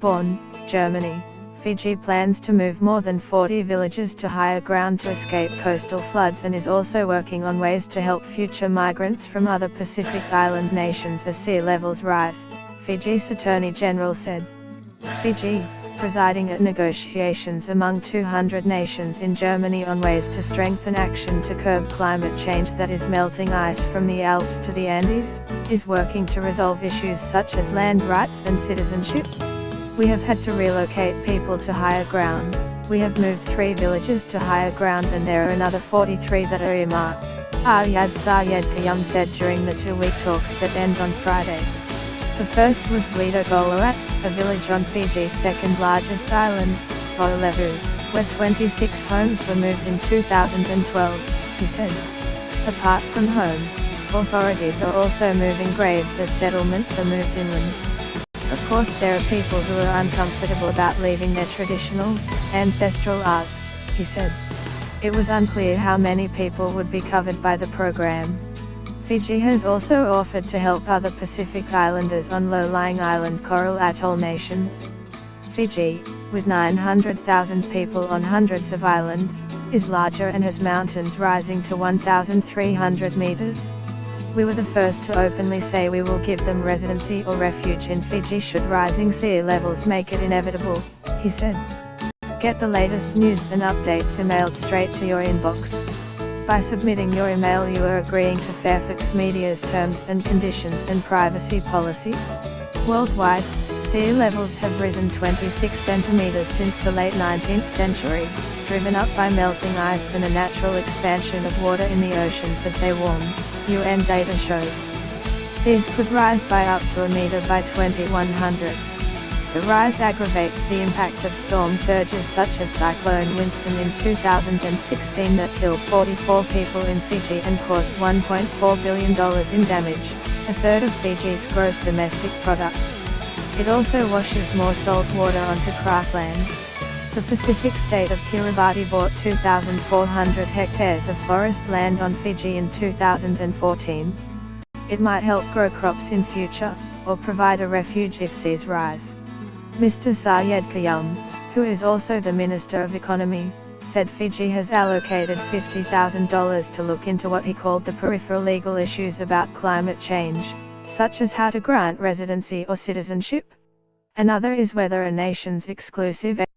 Bonn, Germany. Fiji plans to move more than 40 villages to higher ground to escape coastal floods and is also working on ways to help future migrants from other Pacific island nations as sea levels rise, Fiji's Attorney General said. Fiji, presiding at negotiations among 200 nations in Germany on ways to strengthen action to curb climate change that is melting ice from the Alps to the Andes, is working to resolve issues such as land rights and citizenship. We have had to relocate people to higher ground. We have moved 3 villages to higher ground and there are another 43 that are earmarked, Ayad Sayed Kayum said during the 2-week talks that end on Friday. The first was Lido Goloat, a village on Fiji's second largest island, Volevu, where 26 homes were moved in 2012, he said. Apart from homes, authorities are also moving graves as settlements are moved inland. Of course there are people who are uncomfortable about leaving their traditional, ancestral art, he said. It was unclear how many people would be covered by the program. Fiji has also offered to help other Pacific Islanders on low-lying island coral atoll nations. Fiji, with 900,000 people on hundreds of islands, is larger and has mountains rising to 1,300 meters. We were the first to openly say we will give them residency or refuge in Fiji should rising sea levels make it inevitable, he said. Get the latest news and updates emailed straight to your inbox. By submitting your email you are agreeing to Fairfax Media's terms and conditions and privacy policy. Worldwide, sea levels have risen 26 centimeters since the late 19th century, driven up by melting ice and a natural expansion of water in the oceans as they warm, UN data shows. These could rise by up to a meter by 2100. The rise aggravates the impact of storm surges such as Cyclone Winston in 2016 that killed 44 people in Fiji and caused $1.4 billion in damage, a third of Fiji's gross domestic product. It also washes more salt water onto craftland. The Pacific state of Kiribati bought 2,400 hectares of forest land on Fiji in 2014. It might help grow crops in future, or provide a refuge if seas rise. Mr. Sayed Kayum, who is also the Minister of Economy, said Fiji has allocated $50,000 to look into what he called the peripheral legal issues about climate change, such as how to grant residency or citizenship. Another is whether a nation's exclusive